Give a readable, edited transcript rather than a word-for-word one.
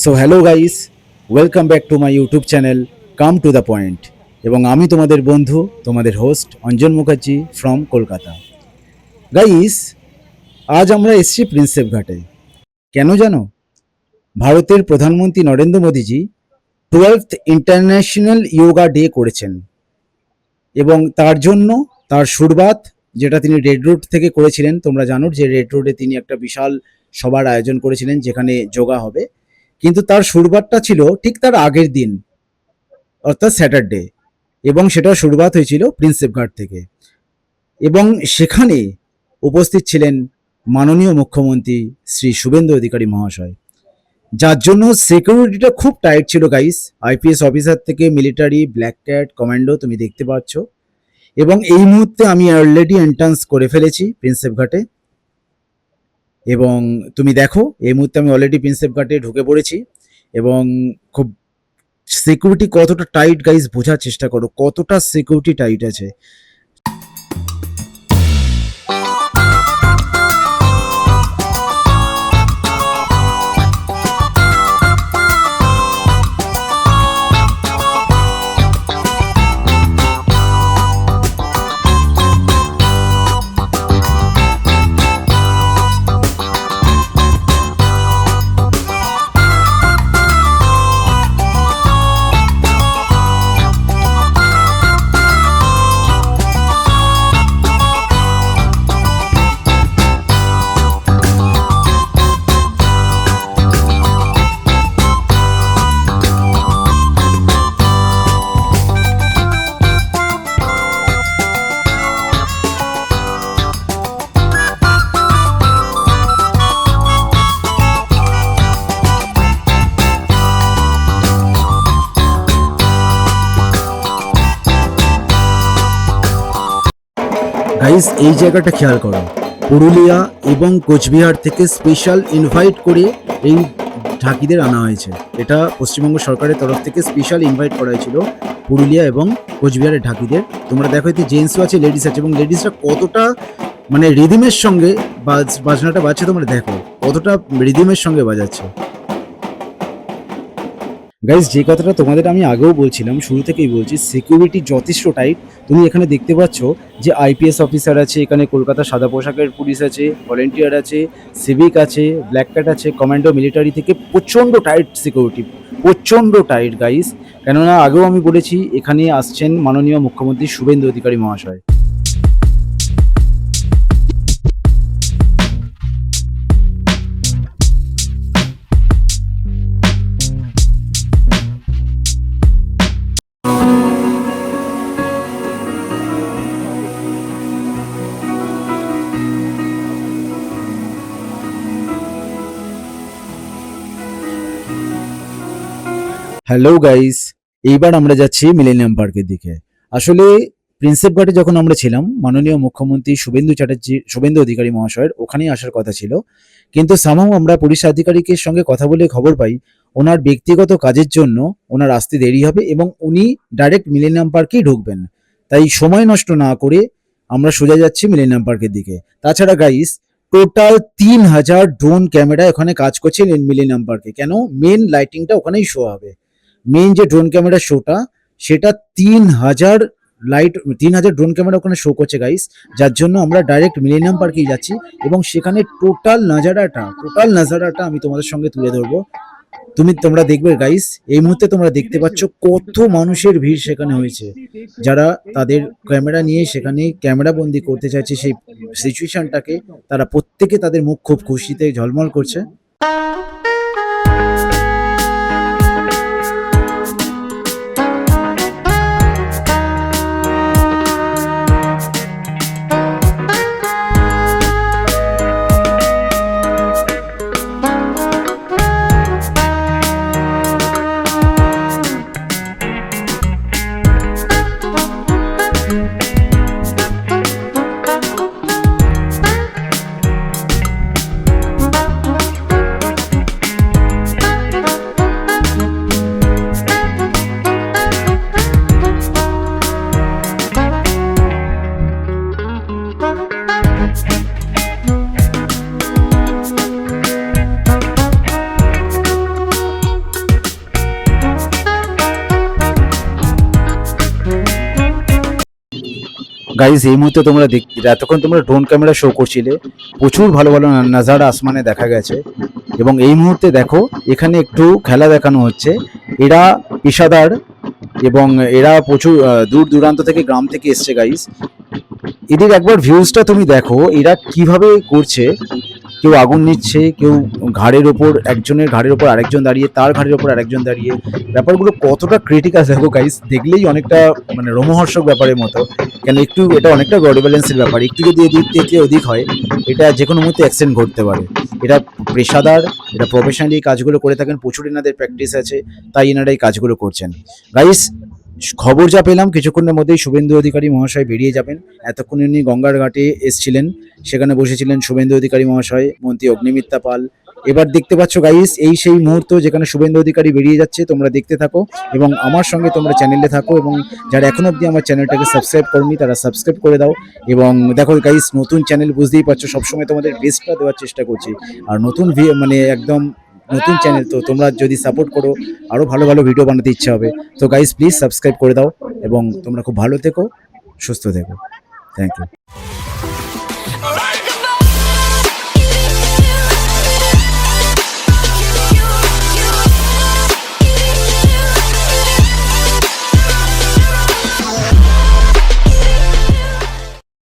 So hello guys, welcome back to my YouTube channel come to the point. এবং আমি তোমাদের বন্ধু, তোমাদের host Anjan Mukherjee from Kolkata. Guys, আজ আমরা এসেছি প্রিন্সেপ ঘাটে। কেন জানো? ভারতের প্রধানমন্ত্রী Narendra Modiji 12th international yoga day করেছেন এবং তার জন্য তার শুরুয়াত যেটা তিনি রেড রোড থেকে করেছিলেন। তোমরা জানো যে রেড রোডে তিনি একটা বিশাল সভার আয়োজন করেছিলেন যেখানে যোগা হবে, কিন্তু তার শুরুয়াতটা ছিল ঠিক তার আগের দিন, অর্থাৎ স্যাটারডে, এবং সেটা শুরুয়াত হয়েছিল প্রিন্সেপ ঘাট থেকে। এবং সেখানে উপস্থিত ছিলেন মাননীয় মুখ্যমন্ত্রী শ্রী শুভেন্দু অধিকারী মহাশয়, যার জন্য সিকিউরিটিটা খুব টাইট ছিল গাইস। আইপিএস অফিসার থেকে মিলিটারি, ব্ল্যাক ক্যাট, কমান্ডো তুমি দেখতে পাচ্ছ। এবং এই মুহূর্তে আমি অলরেডি এন্ট্রান্স করে ফেলেছি প্রিন্সেপ ঘাটে, এবং তুমি দেখো এই মুহূর্তে আমি অলরেডি প্রিন্সেপ ঘাটে ঢুকে পড়েছি। এবং খুব সিকিউরিটি কতটা টাইট গাইস, বোঝার চেষ্টা করো কতটা সিকিউরিটি টাইট আছে। গাইস, এই জায়গাটা খেয়াল করো, পুরুলিয়া এবং কোচবিহার থেকে স্পেশাল ইনভাইট করে এই ঢাকিদের আনা হয়েছে। এটা পশ্চিমবঙ্গ সরকারের তরফ থেকে স্পেশাল ইনভাইট করা হয়েছিল পুরুলিয়া এবং কোচবিহারের ঢাকিদের। তোমরা দেখো এতে জেন্টসও আছে, লেডিস আছে, এবং লেডিসরা কতটা মানে রিদিমের সঙ্গে বাজনাটা বাজছে। তোমরা দেখো কতটা রিদিমের সঙ্গে বাজাচ্ছে। গাইজ, যে কথাটা তোমাদের আমি আগেও বলছিলাম, শুরু থেকেই বলছি, সিকিউরিটি যথেষ্ট টাইট। তুমি এখানে দেখতে পাচ্ছ যে আইপিএস অফিসার আছে, এখানে কলকাতা সাদা পোশাকের পুলিশ আছে, ভলেন্টিয়ার আছে, সিভিক আছে, ব্ল্যাক ক্যাট আছে, কমান্ডো মিলিটারি থেকে প্রচণ্ড টাইট সিকিউরিটি, প্রচণ্ড টাইট গাইজ। কেননা আগেও আমি বলেছি এখানে আসছেন মাননীয় মুখ্যমন্ত্রী শুভেন্দু অধিকারী মহাশয়। হ্যালো গাইস, এইবার আমরা যাচ্ছি মিলেনিয়াম পার্কের দিকে। আসলে প্রিন্সেপ ঘাটে যখন আমরা ছিলাম, মাননীয় মুখ্যমন্ত্রী শুভেন্দু অধিকারী মহাশয়ের ওখানেই আসার কথা ছিল, কিন্তু সামহাও আমরা পুলিশ আধিকারিকের সঙ্গে কথা বলে খবর পাই ওনার ব্যক্তিগত কাজের জন্য ওনার আসতে দেরি হবে এবং উনি ডাইরেক্ট মিলেনিয়াম পার্কেই ঢুকবেন। তাই সময় নষ্ট না করে আমরা সোজা যাচ্ছি মিলেনিয়াম পার্কের দিকে। তাছাড়া গাইস, টোটাল 3000 ড্রোন ক্যামেরা ওখানে কাজ করছে মিলেনিয়াম পার্কে। কেন? মেন লাইটিংটা ওখানেই শো হবে। মেন যে ড্রোন ক্যামেরা শোটা, সেটা 3000 ড্রোন ক্যামেরা ওখানে শো করছে গাইস, যার জন্য আমরা ডাইরেক্ট মিলেনিয়াম পার্কেই যাচ্ছি এবং সেখানে টোটাল নাজারাটা আমি তোমাদের সঙ্গে তুলে ধরবো। তোমরা দেখবে গাইস, এই মুহূর্তে তোমরা দেখতে পাচ্ছ কত মানুষের ভিড় সেখানে হয়েছে, যারা তাদের ক্যামেরা নিয়ে সেখানে ক্যামেরা বন্দি করতে চাইছে সেই সিচুয়েশনটাকে। তারা প্রত্যেকে তাদের মুখ খুব খুশিতে ঝলমল করছে। গাইজ এই মুহূর্তে তোমরা এতক্ষণ তোমরা ড্রোন ক্যামেরা শো করছিলে, প্রচুর ভালো ভালো নাজারা আসমানে দেখা গেছে। এবং এই মুহূর্তে দেখো এখানে একটু খেলা দেখানো হচ্ছে। এরা পেশাদার এবং এরা প্রচুর দূর দূরান্ত থেকে, গ্রাম থেকে এসছে গাইজ। এদের একবার ভিউজটা তুমি দেখো, এরা কিভাবে করছে। কেউ আগুন নিচ্ছে, কেউ ঘাড়ের ওপর, একজনের ঘাড়ের ওপর আরেকজন দাঁড়িয়ে, তার ঘাড়ের ওপর আরেকজন দাঁড়িয়ে। ব্যাপারগুলো কতটা ক্রিটিক্যাল দেখো গাইস, দেখলেই অনেকটা মানে রোমহর্ষক ব্যাপারের মতো। কেন একটু এটা অনেকটা বডি ব্যালেন্সের ব্যাপার, একটু যদি এদিক থেকে ওদিক হয় এটা যে কোনো মুহূর্তে অ্যাক্সিডেন্ট ঘটতে পারে। এটা পেশাদার, এটা প্রফেশনালি এই কাজগুলো করে থাকেন, প্রচুর এনাদের প্র্যাকটিস আছে, তাই এনারা এই কাজগুলো করছেন। গাইস খবর যা পেলাম কিছুক্ষণের মধ্যেই শুভেন্দু অধিকারী মহাশয় বেরিয়ে যাবেন। এতক্ষণ উনি গঙ্গার ঘাটে এসছিলেন, সেখানে বসেছিলেন শুভেন্দু অধিকারী মহাশয়, মন্ত্রী অগ্নিমিত্রা পাল। এবার দেখতে পাচ্ছ গাইস, এই সেই মুহূর্ত যেখানে শুভেন্দু অধিকারী বেরিয়ে যাচ্ছে। তোমরা দেখতে থাকো এবং আমার সঙ্গে তোমরা চ্যানেলে থাকো, এবং যারা এখনো অবধি আমার চ্যানেলটাকে সাবস্ক্রাইব করনি তারা সাবস্ক্রাইব করে দাও। এবং দেখো গাইস, নতুন চ্যানেল বুঝতেই পারছো, সবসময় তোমাদের বেস্টটা দেওয়ার চেষ্টা করছি। আর নতুন মানে একদম নতুন চ্যানেল, তো তোমরা যদি সাপোর্ট করো আরও ভালো ভালো ভিডিও বানাতে ইচ্ছা হবে। তো গাইস প্লিজ সাবস্ক্রাইব করে দাও এবং তোমরা খুব ভালো থেকো, সুস্থ থেকো। Thank you.